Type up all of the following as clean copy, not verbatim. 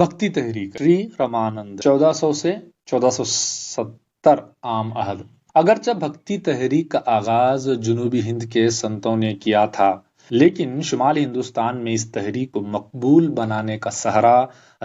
بھکتی تحریک شری رمانند 1400 سے 1470 عام عہد۔ اگرچہ بھکتی تحریک کا آغاز جنوبی ہند کے سنتوں نے کیا تھا، لیکن شمالی ہندوستان میں اس تحریک کو مقبول بنانے کا سہرا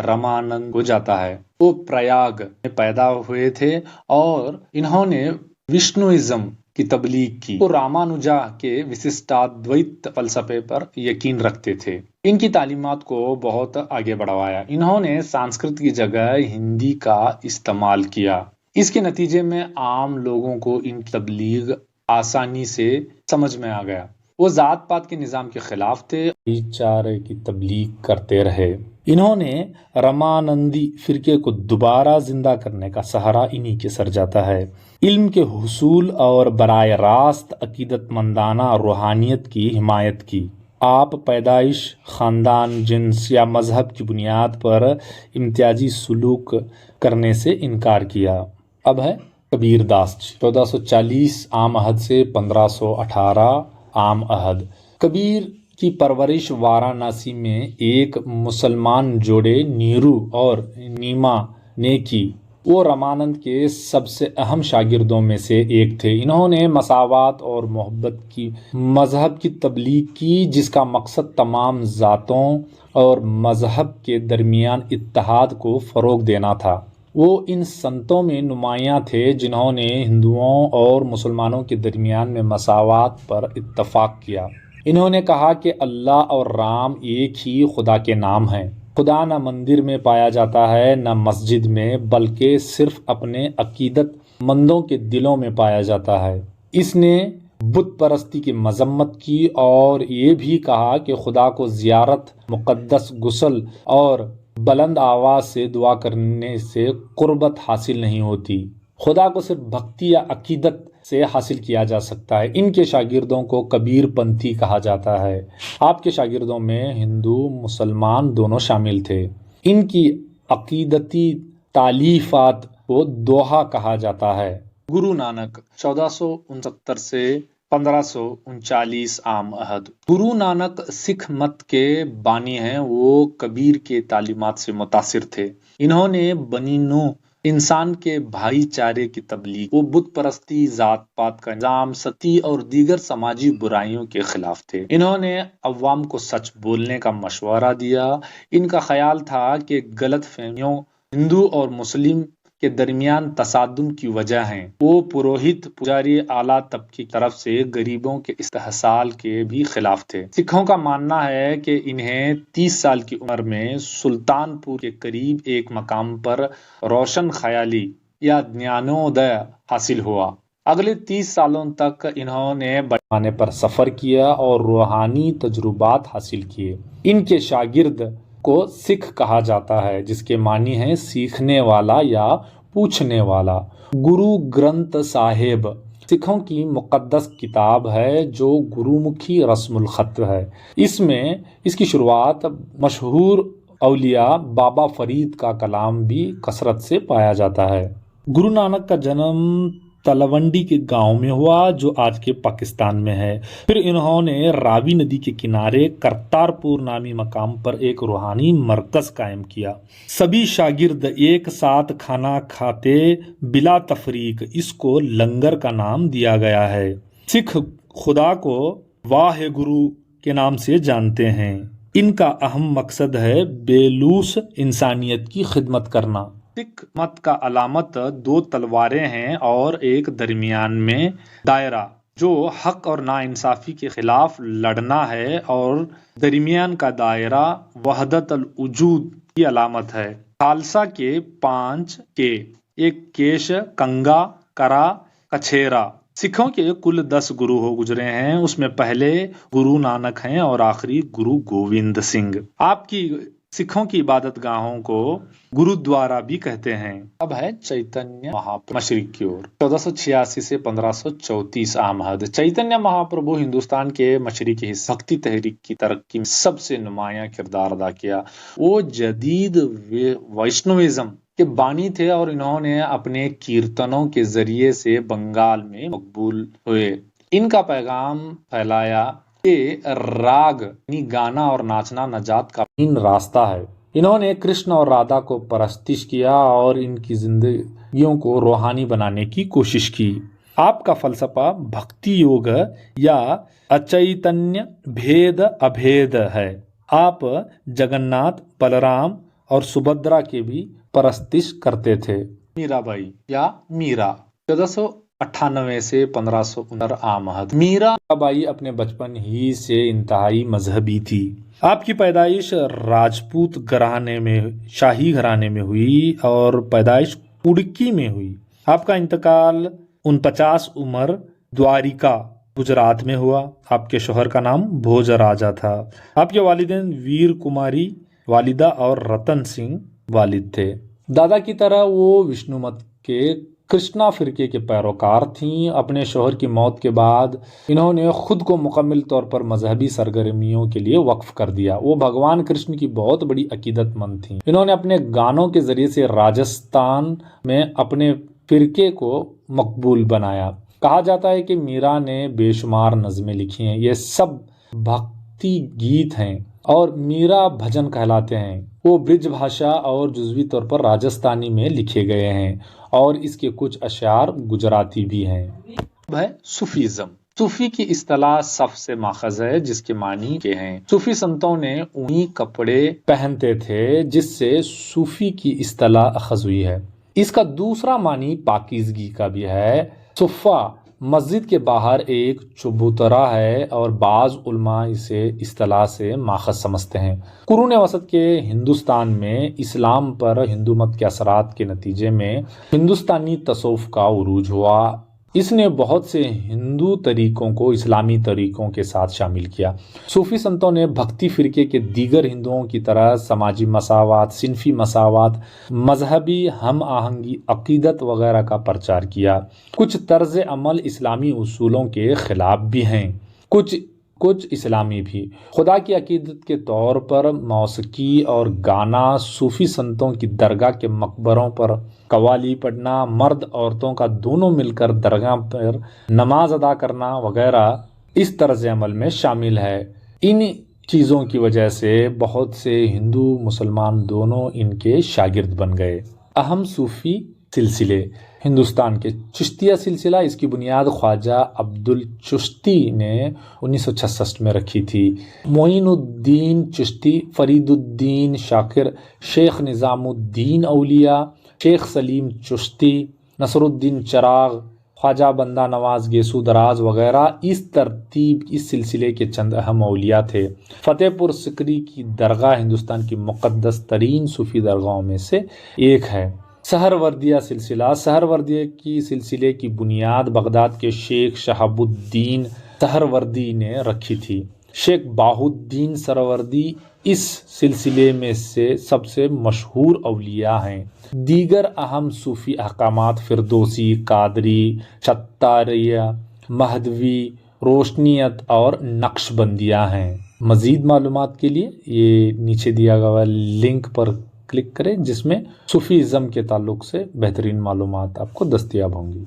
رمانند کو جاتا ہے۔ وہ پریاگ میں پیدا ہوئے تھے اور انہوں نے وشنوئزم کی تبلیغ کی۔ وہ رامانوجا کے وششٹادویت فلسفے پر یقین رکھتے تھے۔ ان کی تعلیمات کو بہت آگے بڑھایا۔ انہوں نے سنسکرت کی جگہ ہندی کا استعمال کیا۔ اس کے نتیجے میں عام لوگوں کو ان کی تبلیغ آسانی سے سمجھ میں آ گیا۔ وہ ذات پات کے نظام کے خلاف تھے، بھائی چارے کی تبلیغ کرتے رہے۔ انہوں نے رمانندی فرقے کو دوبارہ زندہ کرنے کا سہرا انہی کے سر جاتا ہے۔ علم کے حصول اور براہ راست عقیدت مندانہ روحانیت کی حمایت کی۔ آپ پیدائش، خاندان، جنس یا مذہب کی بنیاد پر امتیازی سلوک کرنے سے انکار کیا۔ اب ہے کبیر داس جی 1440 عام عہد سے 1518 عام عہد۔ کبیر کی پرورش وارانسی میں ایک مسلمان جوڑے نیرو اور نیما نے کی۔ وہ رمانند کے سب سے اہم شاگردوں میں سے ایک تھے۔ انہوں نے مساوات اور محبت کی مذہب کی تبلیغ کی، جس کا مقصد تمام ذاتوں اور مذہب کے درمیان اتحاد کو فروغ دینا تھا۔ وہ ان سنتوں میں نمایاں تھے جنہوں نے ہندوؤں اور مسلمانوں کے درمیان میں مساوات پر اتفاق کیا۔ انہوں نے کہا کہ اللہ اور رام ایک ہی خدا کے نام ہیں۔ خدا نہ مندر میں پایا جاتا ہے نہ مسجد میں، بلکہ صرف اپنے عقیدت مندوں کے دلوں میں پایا جاتا ہے۔ اس نے بت پرستی کی مذمت کی اور یہ بھی کہا کہ خدا کو زیارت، مقدس غسل اور بلند آواز سے دعا کرنے سے قربت حاصل نہیں ہوتی۔ خدا کو صرف بھکتی یا عقیدت سے حاصل کیا جا سکتا ہے۔ ان کے شاگردوں کو کبیر پنتھی کہا جاتا ہے۔ آپ کے شاگردوں میں ہندو مسلمان دونوں شامل تھے۔ ان کی عقیدتی تالیفات کو دوہا کہا جاتا ہے۔ گرو نانک 1469 سے 1539 عام عہد۔ گرو نانک سکھ مت کے بانی ہیں۔ وہ کبیر کے تعلیمات سے متاثر تھے۔ انہوں نے بنی نوع انسان کے بھائی چارے کی تبلیغ۔ وہ بت پرستی، ذات پات کا نظام، ستی اور دیگر سماجی برائیوں کے خلاف تھے۔ انہوں نے عوام کو سچ بولنے کا مشورہ دیا۔ ان کا خیال تھا کہ غلط فہمیوں ہندو اور مسلم کے درمیان تصادم کی وجہ ہیں۔ وہ پروہت، پجاری، اعلیٰ طبقے کی طرف سے غریبوں کے استحصال کے بھی خلاف تھے۔ سکھوں کا ماننا ہے کہ انہیں 30 سال کی عمر میں سلطان پور کے قریب ایک مقام پر روشن خیالی یا جنانودے حاصل ہوا۔ اگلے 30 سالوں تک انہوں نے بڑے پیمانے پر سفر کیا اور روحانی تجربات حاصل کیے۔ ان کے شاگرد کو سکھ کہا جاتا ہے، جس کے معنی ہیں سیکھنے والا یا پوچھنے والا۔ گرو گرنتھ صاحب سکھوں کی مقدس کتاب ہے جو گرو مکھی رسم الخط ہے۔ اس کی شروعات مشہور اولیاء بابا فرید کا کلام بھی کثرت سے پایا جاتا ہے۔ گرو نانک کا جنم تلونڈی کے گاؤں میں ہوا جو آج کے پاکستان میں ہے۔ پھر انہوں نے راوی ندی کے کنارے کرتارپور نامی مقام پر ایک روحانی مرکز قائم کیا۔ سبھی شاگرد ایک ساتھ کھانا کھاتے بلا تفریق۔ اس کو لنگر کا نام دیا گیا ہے۔ سکھ خدا کو واہ گرو کے نام سے جانتے ہیں۔ ان کا اہم مقصد ہے بے لوث انسانیت کی خدمت کرنا۔ سکھ مت کا علامت 2 تلواریں ہیں اور ایک درمیان میں دائرہ جو حق اور ناانصافی کے خلاف لڑنا ہے، اور درمیان کا دائرہ وحدت الوجود کی علامت ہے۔ خالصہ کے 5 کے، ایک کیش، کنگا، کرا، کچھیرا۔ سکھوں کے کل 10 گرو گزرے ہیں۔ اس میں پہلے گرو نانک ہیں اور آخری گرو گوبند سنگھ۔ آپ کی سکھوں کی عبادت گاہوں کو گرودوارا بھی کہتے ہیں۔ اب ہے چیتنیہ مہاپربھو مشرق کی اور 1486 سے 1534 عام عہد۔ چیتنیہ مہاپربھو ہندوستان کے مشرقی حصے بھکتی تحریک کی ترقی میں سب سے نمایاں کردار ادا کیا۔ وہ جدید ویشنوئزم کے بانی تھے اور انہوں نے اپنے کیرتنوں کے ذریعے سے بنگال میں مقبول ہوئے۔ ان کا پیغام پھیلایا کہ راگ یعنی گانا اور ناچنا نجات کا بہترین راستہ ہے۔ انہوں نے کرشن اور رادھا کو پرستش کیا اور ان کی زندگیوں کو روحانی بنانے کی کوشش کی۔ آپ کا فلسفہ بھکتی یوگ یا اچیتنیہ بھید ابھید ہے۔ آپ جگناتھ، بلرام اور سبھدرا کی بھی پرستش کرتے تھے۔ میرا بائی یا میرا 1498 سے 1569 آمد۔ میرا بائی اپنے بچپن ہی سے انتہائی مذہبی تھی۔ آپ کی پیدائش راجپوت گھرانے میں، شاہی گھرانے میں ہوئی اور پیدائش اڈکی میں ہوئی۔ آپ کا انتقال 49 عمر دوارکا، گجرات میں ہوا۔ آپ کے شوہر کا نام بھوج راجا تھا۔ آپ کے والدین ویر کماری والدہ اور رتن سنگھ والد تھے۔ دادا کی طرح وہ وشنو مت کے کرشنا فرقے کے پیروکار تھیں۔ اپنے شوہر کی موت کے بعد انہوں نے خود کو مکمل طور پر مذہبی سرگرمیوں کے لیے وقف کر دیا۔ وہ بھگوان کرشن کی بہت بڑی عقیدت مند تھیں۔ انہوں نے اپنے گانوں کے ذریعے سے راجستھان میں اپنے فرقے کو مقبول بنایا۔ کہا جاتا ہے کہ میرا نے بے شمار نظمیں لکھی ہیں۔ یہ سب بھکتی گیت ہیں اور میرا بھجن کہلاتے ہیں۔ وہ برج بھاشا اور جزوی طور پر راجستھانی میں لکھے گئے ہیں اور اس کے کچھ اشعار گجراتی بھی ہیں۔ صوفیزم۔ صوفی کی اصطلاح صف سے ماخذ ہے، جس کے معنی کے ہیں۔ صوفی سنتوں نے اونی کپڑے پہنتے تھے، جس سے صوفی کی اصطلاح اخذ ہوئی ہے۔ اس کا دوسرا معنی پاکیزگی کا بھی ہے۔ صفہ مسجد کے باہر ایک چبوترا ہے اور بعض علماء اسے اصطلاح سے ماخذ سمجھتے ہیں۔ قرون وسط کے ہندوستان میں اسلام پر ہندو مت کے اثرات کے نتیجے میں ہندوستانی تصوف کا عروج ہوا۔ اس نے بہت سے ہندو طریقوں کو اسلامی طریقوں کے ساتھ شامل کیا۔ صوفی سنتوں نے بھکتی فرقے کے دیگر ہندوؤں کی طرح سماجی مساوات، صنفی مساوات، مذہبی ہم آہنگی، عقیدت وغیرہ کا پرچار کیا۔ کچھ طرز عمل اسلامی اصولوں کے خلاف بھی ہیں، کچھ اسلامی بھی۔ خدا کی عقیدت کے طور پر موسیقی اور گانا، صوفی سنتوں کی درگاہ کے مقبروں پر قوالی پڑھنا، مرد عورتوں کا دونوں مل کر درگاہ پر نماز ادا کرنا وغیرہ اس طرز عمل میں شامل ہے۔ ان چیزوں کی وجہ سے بہت سے ہندو مسلمان دونوں ان کے شاگرد بن گئے۔ اہم صوفی سلسلے۔ ہندوستان کے چشتیہ سلسلہ، اس کی بنیاد خواجہ عبدالچشتی نے 1966 میں رکھی تھی۔ معین الدین چشتی، فرید الدین شاکر، شیخ نظام الدین اولیاء، شیخ سلیم چشتی، نصر الدین چراغ، خواجہ بندہ نواز گیسو دراز وغیرہ اس ترتیب اس سلسلے کے چند اہم اولیاء تھے۔ فتح پور سکری کی درگاہ ہندوستان کی مقدس ترین صوفی درگاہوں میں سے ایک ہے۔ سہروردیہ سلسلہ۔ سہروردیہ کی سلسلے کی بنیاد بغداد کے شیخ شہاب الدین سہروردی نے رکھی تھی۔ شیخ بہاء الدین سہروردی اس سلسلے میں سے سب سے مشہور اولیاء ہیں۔ دیگر اہم صوفی احکامات فردوسی، قادری، شتاریہ، مہدوی، روشنیت اور نقش بندیہ ہیں۔ مزید معلومات کے لیے یہ نیچے دیا گیا لنک پر کلک کریں، جس میں صوفیزم کے تعلق سے بہترین معلومات آپ کو دستیاب ہوں گی۔